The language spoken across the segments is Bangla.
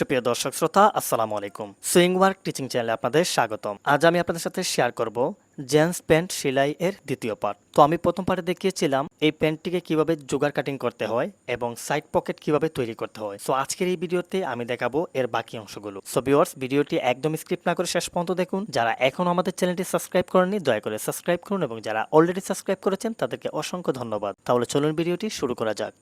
সুপ্রিয় দর্শক শ্রোতা, আসসালামু আলাইকুম। সুইং ওয়ার্ক টিচিং চ্যানেলে আপনাদের স্বাগতম। আজ আমি আপনাদের সাথে শেয়ার করব জেন্টস প্যান্ট সেলাই এর দ্বিতীয় পার্ট। তো আমি প্রথম পার্টে দেখিয়েছিলাম এই প্যান্টটিকে কিভাবে জোগাড় কাটিং করতে হয় এবং সাইড পকেট কিভাবে তৈরি করতে হয়। সো আজকের এই ভিডিওতে আমি দেখাবো এর বাকি অংশগুলো। সো ভিউয়ার্স, ভিডিওটি একদম স্কিপ না করে শেষ পর্যন্ত দেখুন। যারা এখনো আমাদের চ্যানেলটি সাবস্ক্রাইব করেননি দয়া করে সাবস্ক্রাইব করুন এবং যারা অলরেডি সাবস্ক্রাইব করেছেন তাদেরকে অসংখ্য ধন্যবাদ। তাহলে চলুন ভিডিওটি শুরু করা যাক।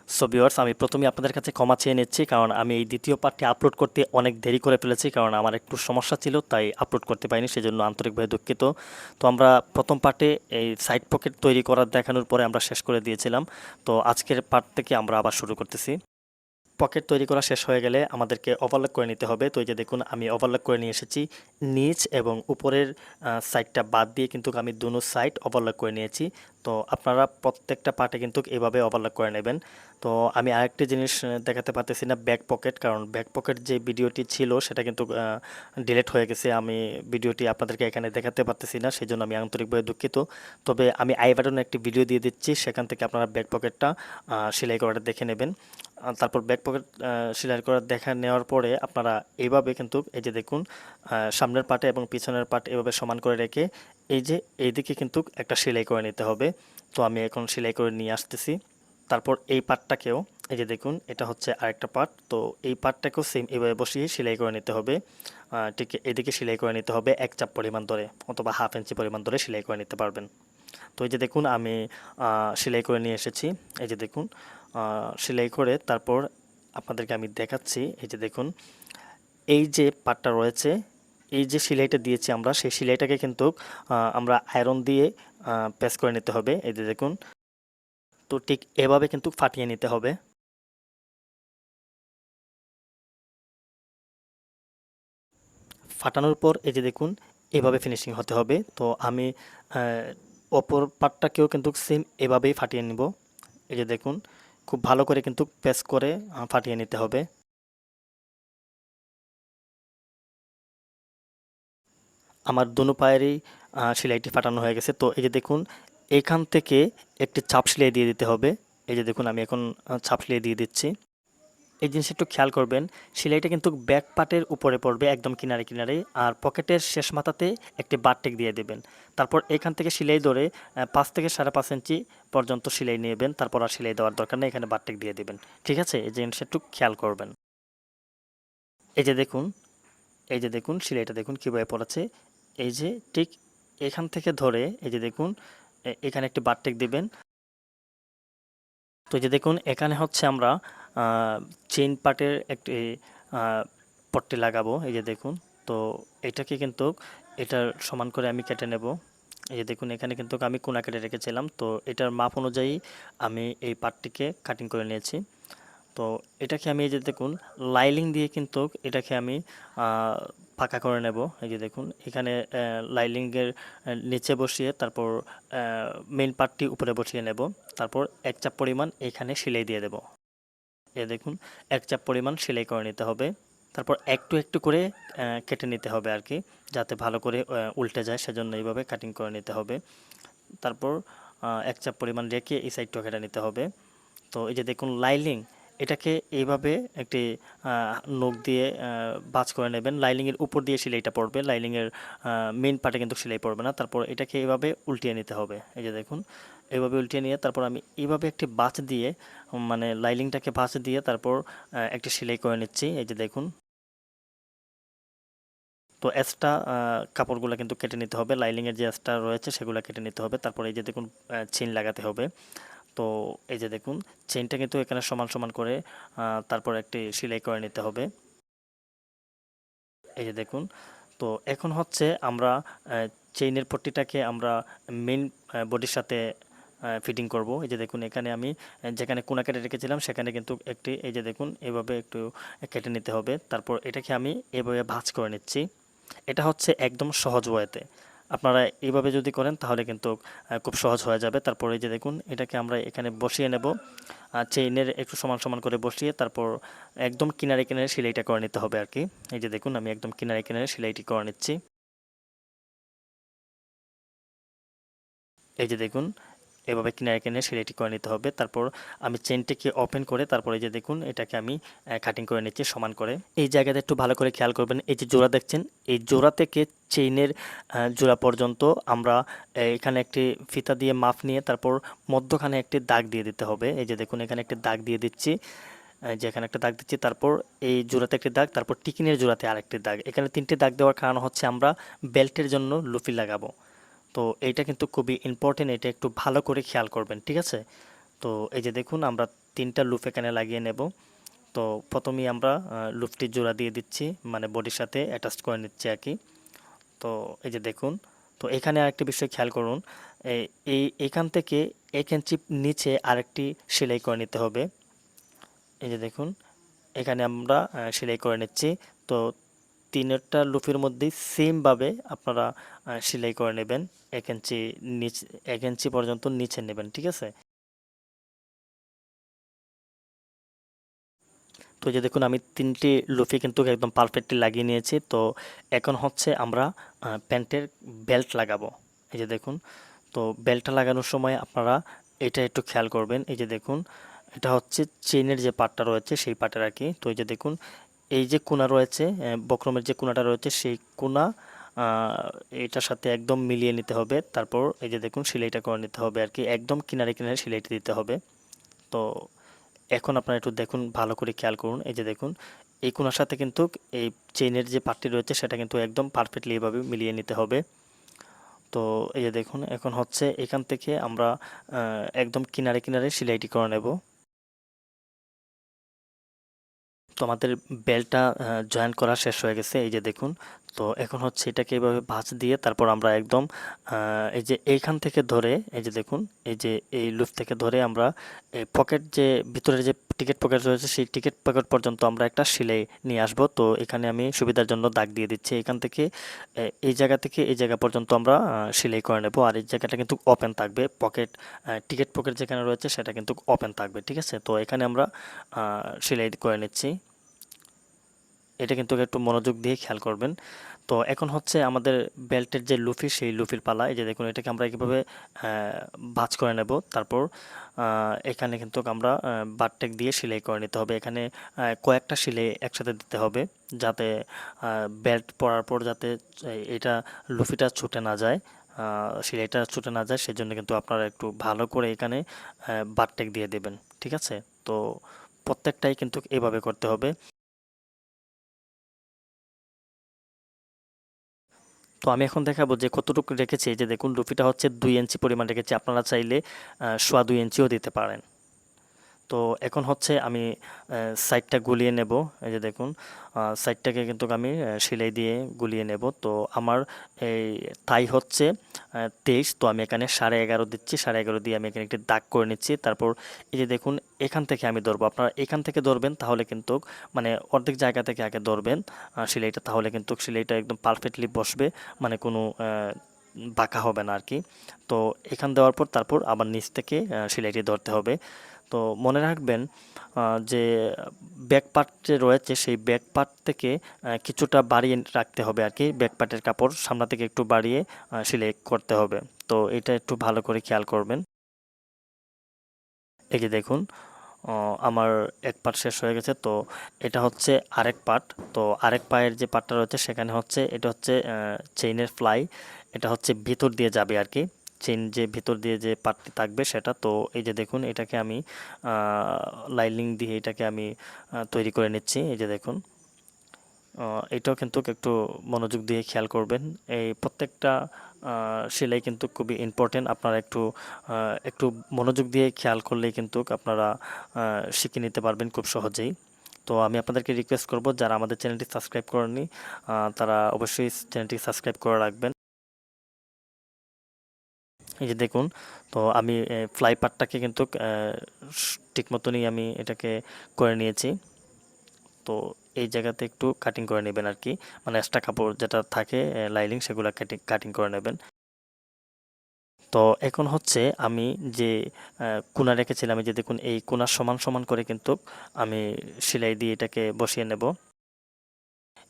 সো ভিউয়ার্স, আমি প্রথমেই আপনাদের কাছে ক্ষমা চেয়ে নিচ্ছি, কারণ আমি এই দ্বিতীয় পার্টটি আপলোড করতে অনেক দেরি করে ফেলেছি, কারণ আমার একটু সমস্যা ছিল তাই আপলোড করতে পারিনি, সেজন্য আন্তরিকভাবে দুঃখিত। তো আমরা প্রথম পার্টে এই সাইড পকেট তৈরি করার দেখানোর পরে আমরা শেষ করে দিয়েছিলাম। তো আজকের পার্ট থেকে আমরা আবার শুরু করতেছি। পকেট তৈরি করা শেষ হয়ে গেলে আমাদেরকে ওভারলক করে নিতে হবে। তো এই যে দেখুন, আমি ওভারলক করে নিয়ে এসেছি। নিচ এবং উপরের সাইডটা বাদ দিয়ে কিন্তু আমি দুনো সাইড ওভারলক করে নিয়েছি। তো আপনারা প্রত্যেকটা পার্টে কিন্তু এভাবে ওভারলক করে নেবেন। তো আমি আরেকটি জিনিস দেখাতে পারতেছি না, ব্যাক পকেট, কারণ ব্যাক পকেট যে ভিডিওটি ছিল সেটা কিন্তু ডিলিট হয়ে গেছে। আমি ভিডিওটি আপনাদেরকে এখানে দেখাতে পারতেছি না, সেই জন্য আমি আন্তরিকভাবে দুঃখিত। তবে আমি আই বাটনে একটি ভিডিও দিয়ে দিচ্ছি, সেখান থেকে আপনারা ব্যাক পকেটটা সেলাই করাটা দেখে নেবেন। তারপর ব্যাক পকেট সেলাই করা দেখা নেওয়ার পরে আপনারা এইভাবে কিন্তু এই যে দেখুন, সামনের পাটে এবং পিছনের পাট এভাবে সমান করে রেখে এই যে এইদিকে কিন্তু একটা সেলাই করে নিতে হবে। তো আমি এখন সেলাই করে নিয়ে আসতেছি। তারপর এই পাটটাকেও এই যে দেখুন, এটা হচ্ছে আরেকটা পাট। তো এই পাটটাকেও সেম এভাবে বসিয়ে সেলাই করে নিতে হবে। ঠিক এদিকে সেলাই করে নিতে হবে 1 চাপ পরিমাণ ধরে, অথবা হাফ ইঞ্চি পরিমাণ ধরে সেলাই করে নিতে পারবেন। তো এই যে দেখুন, আমি সেলাই করে নিয়ে এসেছি। এই যে দেখুন, সেলাই করে তারপর আপনাদেরকে আমি দেখাচ্ছি। এই যে দেখুন, এই যে পাটটা রয়েছে, এই যে সেলাইটা দিয়েছি আমরা, সেই সেলাইটাকে কিন্তু আমরা আয়রন দিয়ে প্রেস করে নিতে হবে। এই যে দেখুন, তো ঠিক এভাবে কিন্তু ফাটিয়ে নিতে হবে। ফাটানোর পর এই যে দেখুন, এভাবে ফিনিশিং হতে হবে। তো আমি অপর পাটটাকেও কিন্তু সেম এভাবেই ফাটিয়ে নিব। এই যে দেখুন, খুব ভালো করে কিন্তু প্রেস করে ফাটিয়ে নিতে হবে। আমার দোনো পায়েরই সেলাইটি ফাটানো হয়ে গেছে। তো এই যে দেখুন, এখান থেকে একটি চাপ সেলাই দিয়ে দিতে হবে। এই যে দেখুন, আমি এখন চাপ সেলাই দিয়ে দিচ্ছি। এই জিনিসটা একটু খেয়াল করবেন, সেলাইটা কিন্তু ব্যাক পার্টের উপরে পড়বে, একদম কিনারে কিনারে, আর পকেটের শেষ মাথাতে একটি বারটেক দিয়ে দেবেন। তারপর এখান থেকে সেলাই ধরে 5 থেকে 5.5 ইঞ্চি পর্যন্ত সেলাই নেবেন। তারপর আর সেলাই দেওয়ার দরকার নেই, এখানে বারটেক দিয়ে দেবেন। ঠিক আছে, এই জিনিসটা একটু খেয়াল করবেন। এই যে দেখুন, এই যে দেখুন সেলাইটা দেখুন কীভাবে পড়েছে। এই যে ঠিক এখান থেকে ধরে এই যে দেখুন, এখানে একটি বারটেক দিবেন। তো এই যে দেখুন, এখানে হচ্ছে আমরা চেইন পার্টের একটি পট্টি লাগাবো। এই যে দেখুন, তো এটাকে কিন্তু এটার সমান করে আমি কেটে নেব। এই যে দেখুন, এখানে কিন্তু আমি কোনা কেটে রেখেছিলাম, তো এটার মাপ অনুযায়ী আমি এই পার্টটিকে কাটিং করে নিয়েছি। তো এটাকে আমি এই যে দেখুন, লাইলিং দিয়ে কিন্তু এটাকে আমি ফাঁকা করে নেব। এই যে দেখুন, এখানে লাইলিংয়ের নিচে বসিয়ে তারপর মেইন পার্টটি উপরে বসিয়ে নেব। তারপর 1 চাপ পরিমাণ এখানে সেলাই দিয়ে দেব। এই দেখুন, 1 চাপ পরিমাণ সেলাই করে নিতে হবে। তারপর একটু একটু করে কেটে নিতে হবে আর কি, যাতে ভালো করে উল্টে যায়, সেজন্য এইভাবে কাটিং করে নিতে হবে। তারপর 1 চাপ পরিমাণ রেখে এই সাইডটাও কেটে নিতে হবে। তো এই যে দেখুন, লাইলিং এটাকে এইভাবে একটি নখ দিয়ে ভাঁজ করে নেবেন। লাইলিংয়ের উপর দিয়ে সেলাইটা পড়বে, লাইলিংয়ের মেইন পার্টে কিন্তু সেলাই পড়বে না। তারপর এটাকে এভাবে উল্টিয়ে নিতে হবে। এই যে দেখুন, এভাবে উল্টিয়ে নিয়ে তারপর আমি এইভাবে একটি ভাঁজ দিয়ে, মানে লাইলিংটাকে ভাঁজ দিয়ে তারপর একটি সেলাই করে নিচ্ছি। এই যে দেখুন, তো এক্সট্রা কাপড়গুলো কিন্তু কেটে নিতে হবে, লাইলিংয়ের যে এক্সট্রা রয়েছে সেগুলো কেটে নিতে হবে। তারপর এই যে দেখুন, চেইন লাগাতে হবে। তো এই যে দেখুন, চেইনটা কিন্তু এখানে সমান সমান করে তারপর একটি সেলাই করে নিতে হবে। এই যে দেখুন, তো এখন হচ্ছে আমরা চেইনের পট্টিটাকে আমরা মেইন বডির সাথে ফিটিং করব। এই যে দেখুন, এখানে আমি যেখানে কোনা কেটে রেখেছিলাম সেখানে কিন্তু একটি, এই যে দেখুন, এভাবে একটু কেটে নিতে হবে। তারপর এটাকে আমি এভাবে ভাঁজ করে নিচ্ছি। এটা হচ্ছে একদম সহজ ওয়েতে। আপনারা এইভাবে যদি করেন তাহলে কিন্তু খুব সহজ হয়ে যাবে। তারপর এই যে দেখুন, এটাকে আমরা এখানে বসিয়ে নেব, চেইনের একটু সমান সমান করে বসিয়ে তারপর একদম কিনারে কিনারে সেলাইটা করে নিতে হবে আর কি। এই যে দেখুন, আমি একদম কিনারে কিনারে সেলাইটি করে নিচ্ছি। এই যে দেখুন, এভাবে কিনারে কিনারে সেলাইটি করে নিতে হবে। তারপর আমি চেনটিকে ওপেন করে তারপরে যে দেখুন এটাকে আমি কাটিং করে নিচ্ছি সমান করে। এই জায়গাটা একটু ভালো করে খেয়াল করবেন, এই যে জোড়া দেখছেন, এই জোড়া থেকে চেইনের জোড়া পর্যন্ত আমরা এখানে একটি ফিতা দিয়ে মাপ নিয়ে তারপর মধ্যখানে একটি দাগ দিয়ে দিতে হবে। এই যে দেখুন এখানে একটি দাগ দিয়ে দিচ্ছি, যেখানে একটা দাগ দিচ্ছি, তারপর এই জোড়াতে একটি দাগ, তারপর টিকিনের জোড়াতে আরেকটি দাগ। এখানে 3টে দাগ দেওয়ার কারণ হচ্ছে আমরা বেল্টের জন্য লুফি লাগাবো। তো এইটা কিন্তু খুবই ইম্পর্টেন্ট, এটা একটু ভালো করে খেয়াল করবেন, ঠিক আছে? তো এই যে দেখুন আমরা 3টা লুপ এখানে লাগিয়ে নেব। তো প্রথমেই আমরা লুপটির জোড়া দিয়ে দিচ্ছি, মানে বডির সাথে অ্যাটাচ করে নিচ্ছি আর কি। তো এই যে দেখুন, তো এখানে আরেকটি বিষয় খেয়াল করুন, এখান থেকে 1 ইঞ্চি নিচে আরেকটি সেলাই করে নিতে হবে। এই যে দেখুন এখানে আমরা সেলাই করে নিচ্ছি। তো 3টা লুপের মধ্যেই সেমভাবে আপনারা সেলাই করে নেবেন, 1 ইঞ্চি নিচে, 1 ইঞ্চি পর্যন্ত নিচে নেবেন, ঠিক আছে? তো এই যে দেখুন আমি 3টি লুফি কিন্তু একদম পারফেক্টলি লাগিয়ে নিয়েছি। তো এখন হচ্ছে আমরা প্যান্টের বেল্ট লাগাবো। এই যে দেখুন, তো বেল্টটা লাগানোর সময় আপনারা এটা একটু খেয়াল করবেন। এই যে দেখুন এটা হচ্ছে চেইনের যে পার্টটা রয়েছে সেই পার্টের আর কি। তো এই যে দেখুন এই যে কোণা রয়েছে, বক্রমের যে কোণাটা রয়েছে সেই কোণা এটার সাথে একদম মিলিয়ে নিতে হবে। তারপর এই যে দেখুন সেলাইটা করে নিতে হবে আর কি, একদম কিনারে কিনারে সেলাইটা দিতে হবে। তো এখন আপনারা একটু দেখুন, ভালো করে খেয়াল করুন। এই যে দেখুন এই কোণার সাথে কিন্তু এই চেইনের যে পার্টটি রয়েছে সেটা কিন্তু একদম পারফেক্টলি এভাবে মিলিয়ে নিতে হবে। তো এই যে দেখুন এখন হচ্ছে এখান থেকে আমরা একদম কিনারে কিনারে সেলাইটি করে নেব। তো আমাদের বেল্টটা জয়েন করা শেষ হয়ে গেছে, এই যে দেখুন। তো এখন হচ্ছে এটাকে এভাবে ভাঁজ দিয়ে তারপর আমরা একদম এই যে এইখান থেকে ধরে, এই যে দেখুন এই যে এই লুপ থেকে ধরে আমরা এই পকেট, যে ভিতরে যে টিকিট পকেট রয়েছে সেই টিকিট পকেট পর্যন্ত আমরা একটা সেলাই নিয়ে আসব। তো এখানে আমি সুবিধার জন্য দাগ দিয়ে দিচ্ছি, এখান থেকে এই জায়গা থেকে এই জায়গা পর্যন্ত আমরা সেলাই করে নেব। আর এই জায়গাটা কিন্তু ওপেন থাকবে, পকেট টিকিট পকেট যেখানে রয়েছে সেটা কিন্তু ওপেন থাকবে, ঠিক আছে? তো এখানে আমরা সেলাই করে নিচ্ছি, এটা কিন্তু একটু মনোযোগ দিয়ে খেয়াল করবেন। তো এখন হচ্ছে আমাদের বেল্টের যে লুফি সেই লুফির পালা। এই যে দেখুন এটাকে আমরা কীভাবে ভাঁজ করে নেব। তারপর এখানে কিন্তু আমরা বারটেক দিয়ে সেলাই করে নিতে হবে। এখানে কয়েকটা সেলাই একসাথে দিতে হবে যাতে বেল্ট পরার পর যাতে এটা লুফিটা ছুটে না যায়, সেলাইটা ছুটে না যায়, সেজন্য কিন্তু আপনারা একটু ভালো করে এখানে বারটেক দিয়ে দেবেন, ঠিক আছে? তো প্রত্যেকটাই কিন্তু এভাবে করতে হবে। তো আমি এখন দেখাবো যে কতটুকু রেখেছি। এই যে দেখুন লুফিটা হচ্ছে 2 ইঞ্চি পরিমাণ রেখেছি, আপনারা চাইলে 2.25 ইঞ্চিও দিতে পারেন। তো এখন হচ্ছে আমি সাইডটা গুলিয়ে নেব। এই যে দেখুন সাইডটাকে কিন্তু আমি সেলাই দিয়ে গুলিয়ে নেব। তো আমার এই থাই হচ্ছে 23, তো আমি এখানে 11.5 দিচ্ছি, 11.5 দিয়ে আমি এখানে একটি দাগ করে নিচ্ছি। তারপর এই যে দেখুন এখান থেকে আমি ধরবো, আপনারা এখান থেকে ধরবেন তাহলে কিন্তু মানে অর্ধেক জায়গা থেকে আগে ধরবেন সেলাইটা, তাহলে কিন্তু সেলাইটা একদম পারফেক্টলি বসবে, মানে কোনো বাঁকা হবে না আর কি। তো এখান দেওয়ার পর তারপর আবার নিচ থেকে সেলাইটি ধরতে হবে। তো মনে রাখবেন যে ব্যাক পার্ট যে রয়েছে সেই ব্যাক পার্ট থেকে কিছুটা বাড়িয়ে রাখতে হবে আর কি, ব্যাক পার্টের কাপড় সামনে থেকে একটু বাড়িয়ে সেলাই করতে হবে। তো এটা একটু ভালো করে খেয়াল করবেন। এই যে দেখুন আমার এক পার্ট শেষ হয়ে গেছে। তো এটা হচ্ছে আরেক পার্ট। তো আরেক পায়ের যে পার্টটা রয়েছে সেখানে হচ্ছে এটা হচ্ছে চেইনের ফ্লাই, এটা হচ্ছে ভিতর দিয়ে যাবে আর কি, চেইন যে ভিতর দিয়ে যে পার্টটি থাকবে সেটা। তো এই যে দেখুন এটাকে আমি লাইনিং দিয়ে এটাকে আমি তৈরি করে নিচ্ছি। এই যে দেখুন এটাও কিন্তু একটু মনোযোগ দিয়ে খেয়াল করবেন, এই প্রত্যেকটা সেলাই কিন্তু খুবই ইম্পর্টেন্ট, আপনারা একটু একটু মনোযোগ দিয়ে খেয়াল করলেই কিন্তু আপনারা শিখে নিতে পারবেন খুব সহজেই। তো আমি আপনাদেরকে রিকোয়েস্ট করব যারা আমাদের চ্যানেলটি সাবস্ক্রাইব করেননি তারা অবশ্যই চ্যানেলটি সাবস্ক্রাইব করে রাখবেন। এই যে দেখুন তো আমি ফ্লাই পার্টটাকে কিন্তু ঠিক মতনই আমি এটাকে করে নিয়েছি। তো এই জায়গাতে একটু কাটিং করে নেবেন আর কি, মানে এক্সট্রা কাপড় যেটা থাকে লাইনিং সেগুলো কাটিং করে নেবেন। তো এখন হচ্ছে আমি যে কোণা রেখেছিলাম, এই যে দেখুন এই কোণার সমান সমান করে কিন্তু আমি সেলাই দিয়ে এটাকে বসিয়ে নেব।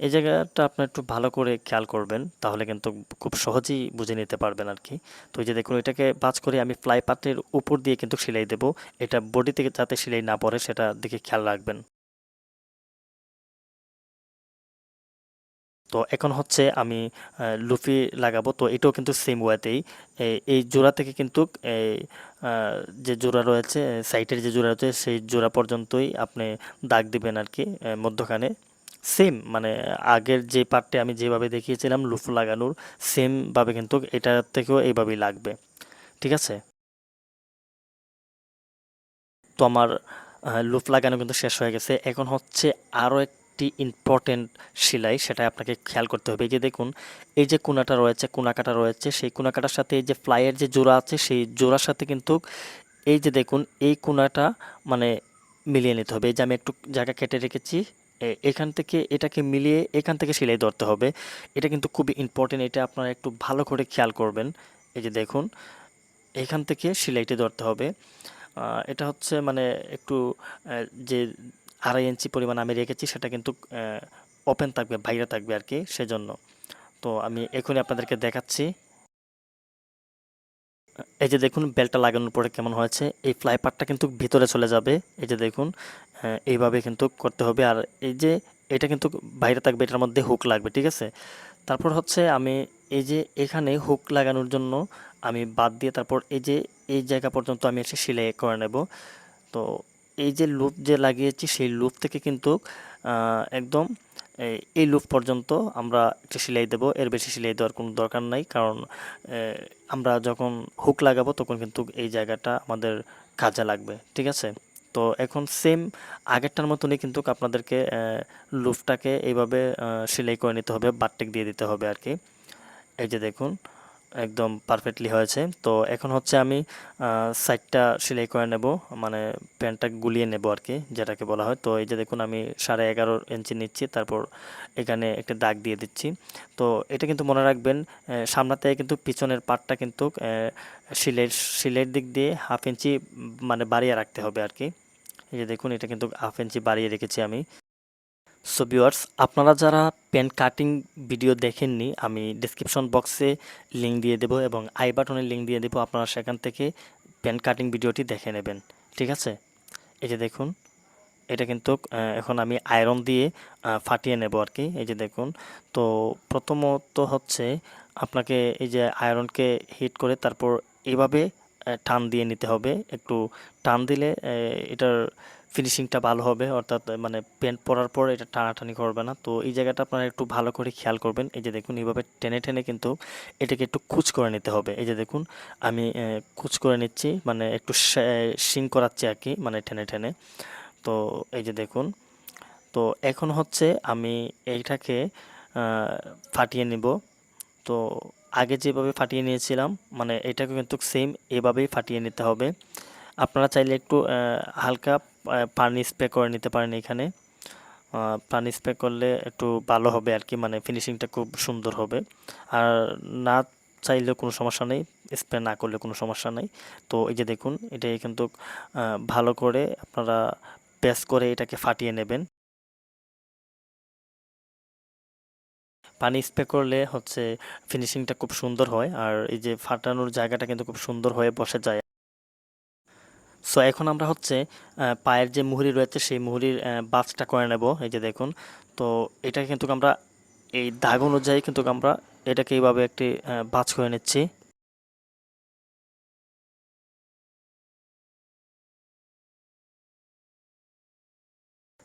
এই জায়গাটা আপনার একটু ভালো করে খেয়াল করবেন, তাহলে কিন্তু খুব সহজেই বুঝে নিতে পারবেন আর কি। তো এই যে দেখুন, এটাকে ভাঁজ করে আমি ফ্লাই পাতের উপর দিয়ে কিন্তু সেলাই দেব। এটা বডি থেকে যাতে সেলাই না পড়ে সেটা দিকে খেয়াল রাখবেন। তো এখন হচ্ছে আমি লুফি লাগাবো। তো এটাও কিন্তু সেম ওয়েতেই এই জোড়া থেকে কিন্তু এই আ যে জোড়া রয়েছে, সাইডের যে জোড়া রয়েছে সেই জোড়া পর্যন্তই আপনি দাগ দিবেন আর কি, মধ্যখানে। সেম মানে আগের যে পার্টটা আমি যেভাবে দেখিয়েছিলাম লুফ লাগানোর, সেম ভাবে কিন্তু এটার থেকেও এইভাবেই লাগবে। ঠিক আছে? তো আমার লুপ লাগানো কিন্তু শেষ হয়ে গেছে। এখন হচ্ছে আরও একটি ইম্পর্টেন্ট সেলাই, সেটা আপনাকে খেয়াল করতে হবে। এই যে দেখুন, এই যে কোণাটা রয়েছে, কোণা কাটা রয়েছে, সেই কোণা কাটার সাথে এই যে ফ্লাইয়ের যে জোড়া আছে সেই জোড়ার সাথে কিন্তু এই যে দেখুন এই কোণাটা মানে মিলিয়ে নিতে হবে। এই যে আমি একটু জায়গা কেটে রেখেছি, এখান থেকে এটাকে মিলিয়ে এখান থেকে সেলাই ধরতে হবে। এটা কিন্তু খুবই ইম্পর্টেন্ট, এটা আপনারা একটু ভালো করে খেয়াল করবেন। এই যে দেখুন, এখান থেকে সেলাইটি ধরতে হবে। এটা হচ্ছে মানে একটু যে ২.৫ ইঞ্চি পরিমাণ আমি রেখেছি সেটা কিন্তু ওপেন থাকবে, বাইরে থাকবে আর কি, সেজন্য। তো আমি এখনই আপনাদেরকে দেখাচ্ছি। এই যে দেখুন বেল্টটা লাগানোর পরে কেমন হয়েছে। এই ফ্লাই পার্টটা কিন্তু ভিতরে চলে যাবে। এই যে দেখুন এইভাবে কিন্তু করতে হবে। আর এই যে এটা কিন্তু বাইরে থাকবে, এটার মধ্যে হুক লাগবে, ঠিক আছে? তারপর হচ্ছে আমি এই যে এখানে হুক লাগানোর জন্য আমি বাদ দিয়ে তারপর এই যে এই জায়গা পর্যন্ত আমি এসে সেলাই করে নেব। তো এই যে লুপ যে লাগিয়েছি সেই লুপ থেকে কিন্তু একদম এই লুপ পর্যন্ত আমরা একটা সেলাই দেব, এর বেশি সেলাই দেওয়ার কোনো দরকার নাই, কারণ আমরা যখন হুক লাগাবো তখন কিন্তু এই জায়গাটা আমাদের কাজে লাগবে, ঠিক আছে? তো এখন সেম আগেরটার মতনই কিন্তু আপনাদেরকে লুপটাকে এইভাবে সেলাই করে নিতে হবে, বারটেক দিয়ে দিতে হবে আর কি। এই যে দেখুন একদম পারফেক্টলি হয়েছে। তো এখন হচ্ছে আমি সাইডটা সেলাই করে নেব, মানে প্যান্টটা গুলিয়ে নেব আর কি, যেটাকে বলা হয়। তো এই যে দেখুন আমি 11.5 ইঞ্চি নিচ্ছি, তারপর এখানে একটা দাগ দিয়ে দিচ্ছি। তো এটা কিন্তু মনে রাখবেন, সামনে থেকে কিন্তু পিছনের পার্টটা কিন্তু সেলাইয়ের দিক দিয়ে 1/2 ইঞ্চি মানে বাড়িয়ে রাখতে হবে আর কি। এই যে দেখুন এটা কিন্তু 1/2 ইঞ্চি বাড়িয়ে রেখেছি আমি। সো ভিউয়ার্স, আপনারা যারা পেন কাটিং ভিডিও দেখেননি, আমি ডেসক্রিপশন বক্সে লিঙ্ক দিয়ে দেবো এবং আই বাটনে লিঙ্ক দিয়ে দেবো, আপনারা সেখান থেকে পেন কাটিং ভিডিওটি দেখে নেবেন, ঠিক আছে? এই যে দেখুন এটা কিন্তু এখন আমি আয়রন দিয়ে ফাটিয়ে নেব আর কি। এই যে দেখুন, তো প্রথমত হচ্ছে আপনাকে এই যে আয়রনকে হিট করে তারপর এইভাবে টান দিয়ে নিতে হবে। একটু টান দিলে এটার ফিনিশিংটা ভালো হবে, অর্থাৎ মানে পেন্ট পরার পর এটা টানাটানি করবে না। তো এই জায়গাটা আপনারা একটু ভালো করে খেয়াল করবেন। এই যে দেখুন এইভাবে টেনে টেনে কিন্তু এটাকে একটু কুচ করে নিতে হবে। এই যে দেখুন আমি কুচ করে নিচ্ছি, মানে একটু শিং করাচ্ছি আর কি, মানে টেনে টেনে। তো এই যে দেখুন, তো এখন হচ্ছে আমি এইটাকে ফাটিয়ে নিব। তো আগে যেভাবে ফাটিয়ে নিয়েছিলাম মানে এটাকে কিন্তু সেম এভাবেই ফাটিয়ে নিতে হবে। আপনারা চাইলে একটু হালকা পানি স্প্রে করে নিতে পারেন এখানে। পানি স্প্রে করলে একটু ভালো হবে আর কি, মানে ফিনিশিংটা খুব সুন্দর হবে। আর না চাইলেও কোনো সমস্যা নেই, স্প্রে না করলে কোনো সমস্যা নেই। তো এই যে দেখুন এটাই কিন্তু ভালো করে আপনারা প্রেস করে এটাকে ফাটিয়ে নেবেন। পানি স্প্রে করলে হচ্ছে ফিনিশিংটা খুব সুন্দর হয়, আর এই যে ফাটানোর জায়গাটা কিন্তু খুব সুন্দর হয়ে বসে যায়। সো এখন আমরা হচ্ছে পায়ের যে মুহুরি রয়েছে সেই মুহুরির বাছটা করে নেব। এই যে দেখুন, তো এটা কিন্তু আমরা এই দাগ অনুযায়ী কিন্তু আমরা এটাকে এইভাবে একটি বাছ করে নিচ্ছি।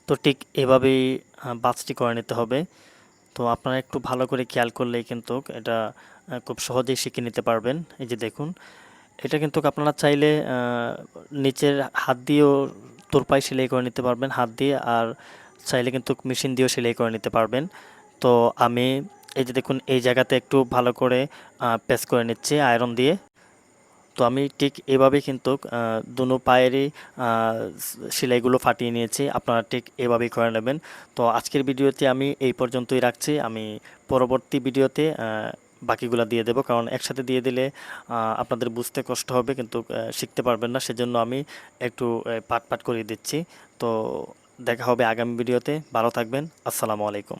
তো ঠিক এভাবেই বাছটি করে নিতে হবে। তো আপনারা একটু ভালো করে খেয়াল করলেই কিন্তু এটা খুব সহজেই শিখে নিতে পারবেন। এই যে দেখুন এটা কিন্তু আপনারা চাইলে নিচের হাত দিয়েও তোরপাই সেলাই করে নিতে পারবেন হাত দিয়ে, আর চাইলে কিন্তু মেশিন দিয়েও সেলাই করে নিতে পারবেন। তো আমি এই যে দেখুন এই জায়গাতে একটু ভালো করে প্রেস করে নিচ্ছি আয়রন দিয়ে। তো আমি ঠিক এভাবেই কিন্তু দুনো পায়েরই সেলাইগুলো ফাটিয়ে নিয়েছি, আপনারা ঠিক এভাবেই করে নেবেন। তো আজকের ভিডিওতে আমি এই পর্যন্তই রাখছি। আমি পরবর্তী ভিডিওতে বাকিগুলা দিয়ে দেবো, কারণ একসাথে দিয়ে দিলে আপনাদের বুঝতে কষ্ট হবে, কিন্তু শিখতে পারবেন না, সেজন্য আমি একটু পাট পাট করে দিচ্ছি। তো দেখা হবে আগামী ভিডিওতে, ভালো থাকবেন, আসসালামু আলাইকুম।